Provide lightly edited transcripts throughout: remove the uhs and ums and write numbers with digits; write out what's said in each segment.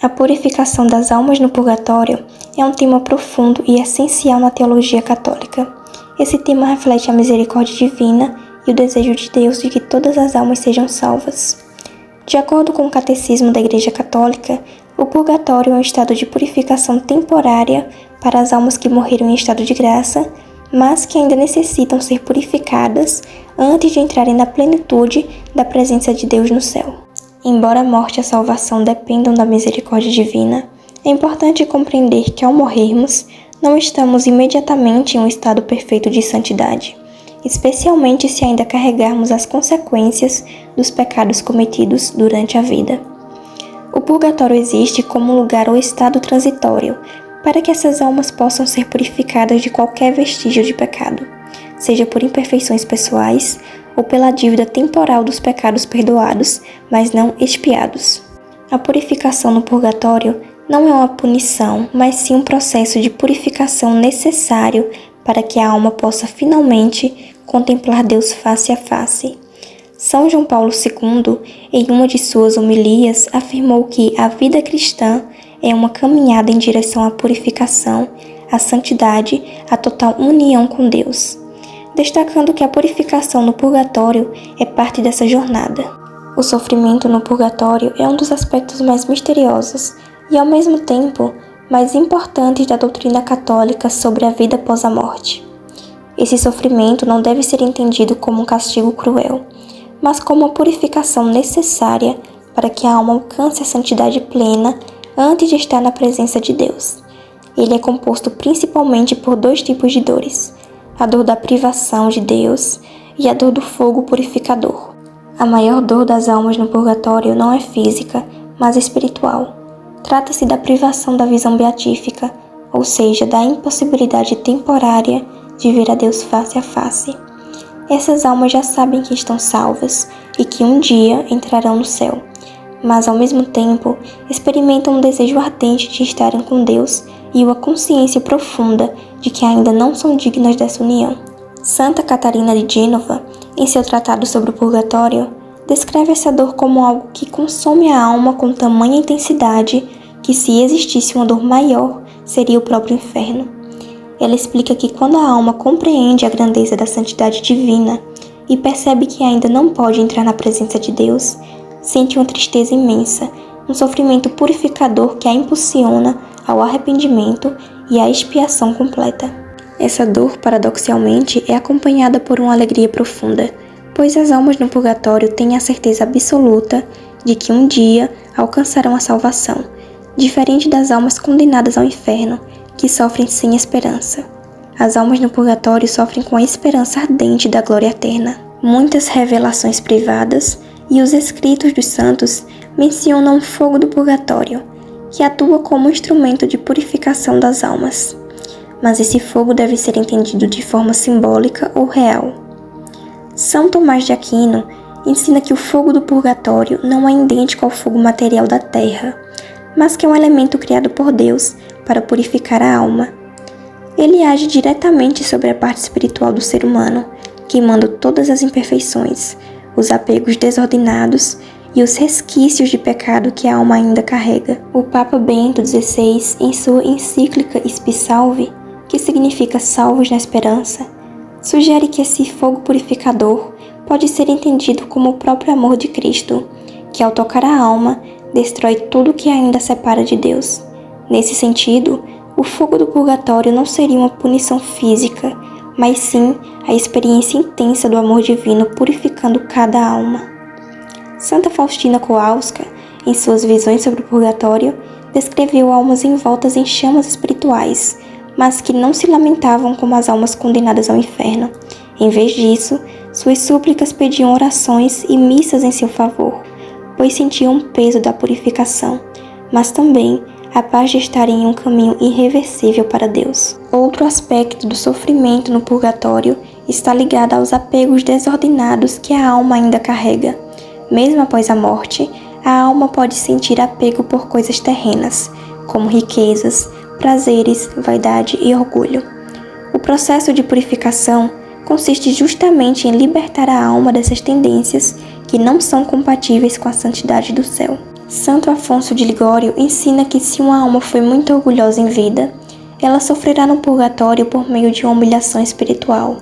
A purificação das almas no purgatório é um tema profundo e essencial na teologia católica. Esse tema reflete a misericórdia divina e o desejo de Deus de que todas as almas sejam salvas. De acordo com o Catecismo da Igreja Católica, o purgatório é um estado de purificação temporária para as almas que morreram em estado de graça, mas que ainda necessitam ser purificadas antes de entrarem na plenitude da presença de Deus no céu. Embora a morte e a salvação dependam da misericórdia divina, é importante compreender que ao morrermos, não estamos imediatamente em um estado perfeito de santidade, especialmente se ainda carregarmos as consequências dos pecados cometidos durante a vida. O purgatório existe como um lugar ou estado transitório, para que essas almas possam ser purificadas de qualquer vestígio de pecado, seja por imperfeições pessoais ou pela dívida temporal dos pecados perdoados, mas não expiados. A purificação no purgatório não é uma punição, mas sim um processo de purificação necessário para que a alma possa finalmente contemplar Deus face a face. São João Paulo II, em uma de suas homilias, afirmou que a vida cristã é uma caminhada em direção à purificação, à santidade, à total união com Deus, destacando que a purificação no purgatório é parte dessa jornada. O sofrimento no purgatório é um dos aspectos mais misteriosos e, ao mesmo tempo, mais importantes da doutrina católica sobre a vida após a morte. Esse sofrimento não deve ser entendido como um castigo cruel, mas como uma purificação necessária para que a alma alcance a santidade plena antes de estar na presença de Deus. Ele é composto principalmente por dois tipos de dores: a dor da privação de Deus e a dor do fogo purificador. A maior dor das almas no purgatório não é física, mas espiritual. Trata-se da privação da visão beatífica, ou seja, da impossibilidade temporária de ver a Deus face a face. Essas almas já sabem que estão salvas e que um dia entrarão no céu, mas ao mesmo tempo experimentam um desejo ardente de estarem com Deus e uma consciência profunda de que ainda não são dignas dessa união. Santa Catarina de Gênova, em seu tratado sobre o purgatório, descreve essa dor como algo que consome a alma com tamanha intensidade que, se existisse uma dor maior, seria o próprio inferno. Ela explica que quando a alma compreende a grandeza da santidade divina e percebe que ainda não pode entrar na presença de Deus, sente uma tristeza imensa, um sofrimento purificador que a impulsiona ao arrependimento e à expiação completa. Essa dor, paradoxalmente, é acompanhada por uma alegria profunda, pois as almas no purgatório têm a certeza absoluta de que um dia alcançarão a salvação, diferente das almas condenadas ao inferno, que sofrem sem esperança. As almas no purgatório sofrem com a esperança ardente da glória eterna. Muitas revelações privadas e os escritos dos santos mencionam o fogo do purgatório, que atua como instrumento de purificação das almas. Mas esse fogo deve ser entendido de forma simbólica ou real. São Tomás de Aquino ensina que o fogo do purgatório não é idêntico ao fogo material da terra, mas que é um elemento criado por Deus para purificar a alma. Ele age diretamente sobre a parte espiritual do ser humano, queimando todas as imperfeições, os apegos desordenados e os resquícios de pecado que a alma ainda carrega. O Papa Bento XVI, em sua encíclica Spi Salvi, que significa salvos na esperança, sugere que esse fogo purificador pode ser entendido como o próprio amor de Cristo, que ao tocar a alma, destrói tudo que ainda separa de Deus. Nesse sentido, o fogo do purgatório não seria uma punição física, mas sim a experiência intensa do amor divino purificando cada alma. Santa Faustina Kowalska, em suas visões sobre o purgatório, descreveu almas envoltas em chamas espirituais, mas que não se lamentavam como as almas condenadas ao inferno. Em vez disso, suas súplicas pediam orações e missas em seu favor, pois sentiam o peso da purificação, mas também a paz de estar em um caminho irreversível para Deus. Outro aspecto do sofrimento no purgatório está ligado aos apegos desordenados que a alma ainda carrega. Mesmo após a morte, a alma pode sentir apego por coisas terrenas, como riquezas, prazeres, vaidade e orgulho. O processo de purificação consiste justamente em libertar a alma dessas tendências que não são compatíveis com a santidade do céu. Santo Afonso de Ligório ensina que se uma alma foi muito orgulhosa em vida, ela sofrerá no purgatório por meio de uma humilhação espiritual,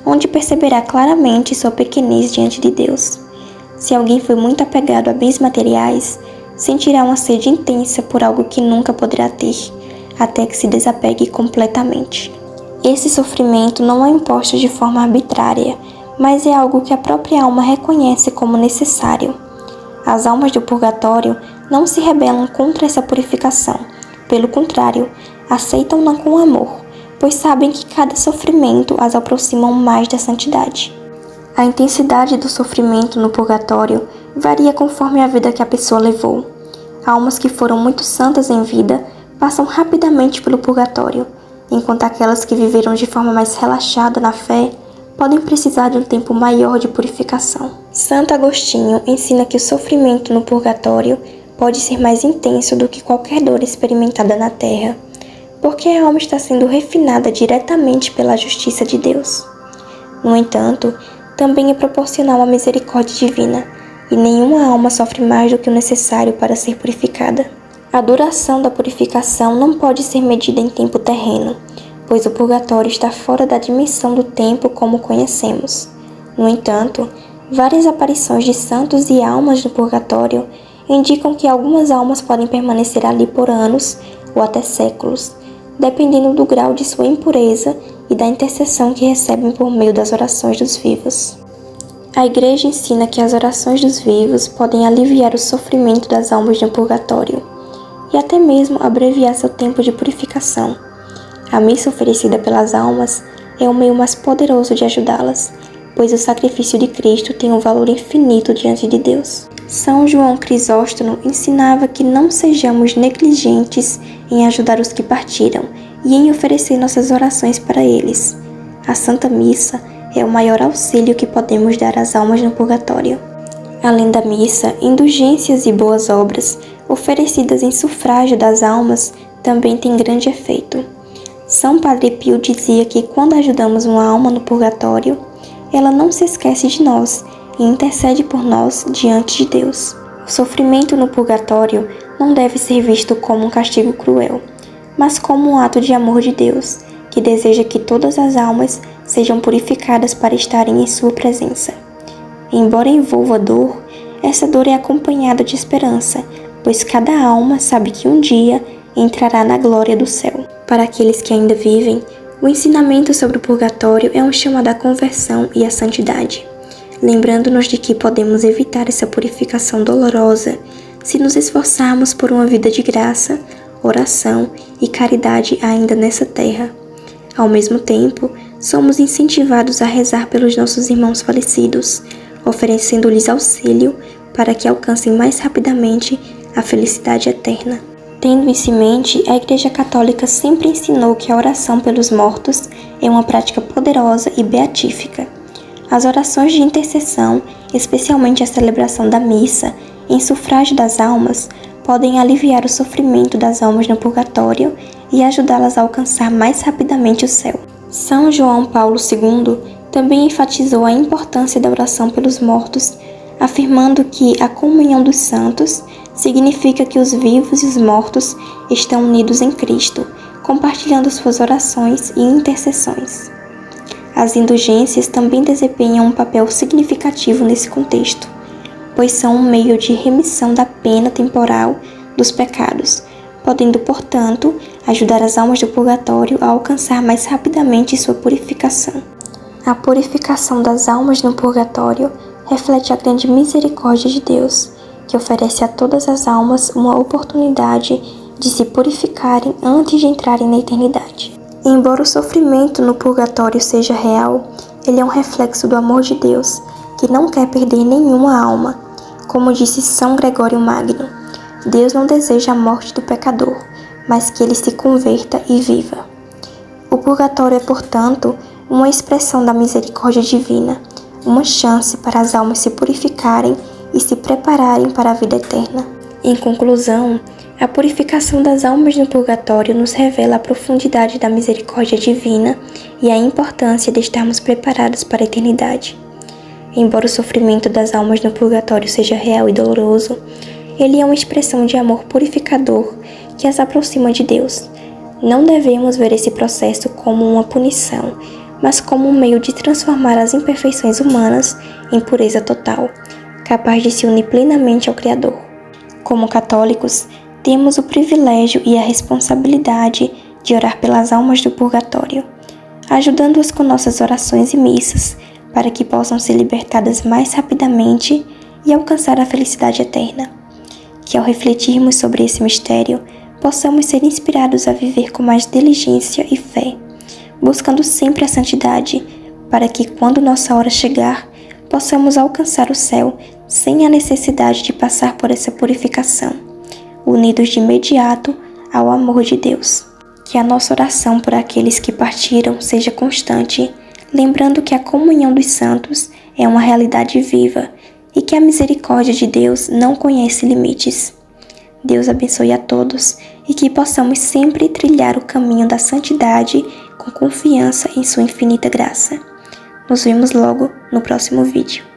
onde perceberá claramente sua pequenez diante de Deus. Se alguém foi muito apegado a bens materiais, sentirá uma sede intensa por algo que nunca poderá ter, até que se desapegue completamente. Esse sofrimento não é imposto de forma arbitrária, mas é algo que a própria alma reconhece como necessário. As almas do purgatório não se rebelam contra essa purificação, pelo contrário, aceitam-na com amor, pois sabem que cada sofrimento as aproxima mais da santidade. A intensidade do sofrimento no purgatório varia conforme a vida que a pessoa levou. Almas que foram muito santas em vida passam rapidamente pelo purgatório, enquanto aquelas que viveram de forma mais relaxada na fé podem precisar de um tempo maior de purificação. Santo Agostinho ensina que o sofrimento no purgatório pode ser mais intenso do que qualquer dor experimentada na terra, porque a alma está sendo refinada diretamente pela justiça de Deus. No entanto, também é proporcional à misericórdia divina, e nenhuma alma sofre mais do que o necessário para ser purificada. A duração da purificação não pode ser medida em tempo terreno, pois o purgatório está fora da dimensão do tempo como conhecemos. No entanto, várias aparições de santos e almas no purgatório indicam que algumas almas podem permanecer ali por anos ou até séculos, dependendo do grau de sua impureza e da intercessão que recebem por meio das orações dos vivos. A Igreja ensina que as orações dos vivos podem aliviar o sofrimento das almas no purgatório e até mesmo abreviar seu tempo de purificação. A missa oferecida pelas almas é o meio mais poderoso de ajudá-las, pois o sacrifício de Cristo tem um valor infinito diante de Deus. São João Crisóstomo ensinava que não sejamos negligentes em ajudar os que partiram e em oferecer nossas orações para eles. A Santa Missa é o maior auxílio que podemos dar às almas no purgatório. Além da missa, indulgências e boas obras oferecidas em sufrágio das almas também têm grande efeito. São Padre Pio dizia que quando ajudamos uma alma no purgatório, ela não se esquece de nós e intercede por nós diante de Deus. O sofrimento no purgatório não deve ser visto como um castigo cruel, mas como um ato de amor de Deus, que deseja que todas as almas sejam purificadas para estarem em sua presença. Embora envolva dor, essa dor é acompanhada de esperança, pois cada alma sabe que um dia entrará na glória do céu. Para aqueles que ainda vivem, o ensinamento sobre o purgatório é um chamado à conversão e à santidade, lembrando-nos de que podemos evitar essa purificação dolorosa se nos esforçarmos por uma vida de graça, oração e caridade ainda nessa terra. Ao mesmo tempo, somos incentivados a rezar pelos nossos irmãos falecidos, oferecendo-lhes auxílio para que alcancem mais rapidamente a felicidade eterna. Tendo isso em mente, a Igreja Católica sempre ensinou que a oração pelos mortos é uma prática poderosa e beatífica. As orações de intercessão, especialmente a celebração da missa, em sufrágio das almas, podem aliviar o sofrimento das almas no purgatório e ajudá-las a alcançar mais rapidamente o céu. São João Paulo II também enfatizou a importância da oração pelos mortos, afirmando que a comunhão dos santos significa que os vivos e os mortos estão unidos em Cristo, compartilhando suas orações e intercessões. As indulgências também desempenham um papel significativo nesse contexto, pois são um meio de remissão da pena temporal dos pecados, podendo, portanto, ajudar as almas do purgatório a alcançar mais rapidamente sua purificação. A purificação das almas no purgatório reflete a grande misericórdia de Deus, que oferece a todas as almas uma oportunidade de se purificarem antes de entrarem na eternidade. Embora o sofrimento no purgatório seja real, ele é um reflexo do amor de Deus, que não quer perder nenhuma alma. Como disse São Gregório Magno, Deus não deseja a morte do pecador, mas que ele se converta e viva. O purgatório é, portanto, uma expressão da misericórdia divina, uma chance para as almas se purificarem e se prepararem para a vida eterna. Em conclusão, a purificação das almas no purgatório nos revela a profundidade da misericórdia divina e a importância de estarmos preparados para a eternidade. Embora o sofrimento das almas no purgatório seja real e doloroso, Ele é uma expressão de amor purificador que as aproxima de Deus. Não devemos ver esse processo como uma punição, mas como um meio de transformar as imperfeições humanas em pureza total, capaz de se unir plenamente ao Criador. Como católicos, temos o privilégio e a responsabilidade de orar pelas almas do purgatório, ajudando-as com nossas orações e missas, para que possam ser libertadas mais rapidamente e alcançar a felicidade eterna. Que ao refletirmos sobre esse mistério, possamos ser inspirados a viver com mais diligência e fé, buscando sempre a santidade, para que quando nossa hora chegar, possamos alcançar o céu sem a necessidade de passar por essa purificação, unidos de imediato ao amor de Deus. Que a nossa oração por aqueles que partiram seja constante, lembrando que a comunhão dos santos é uma realidade viva e que a misericórdia de Deus não conhece limites. Deus abençoe a todos e que possamos sempre trilhar o caminho da santidade com confiança em sua infinita graça. Nos vemos logo no próximo vídeo.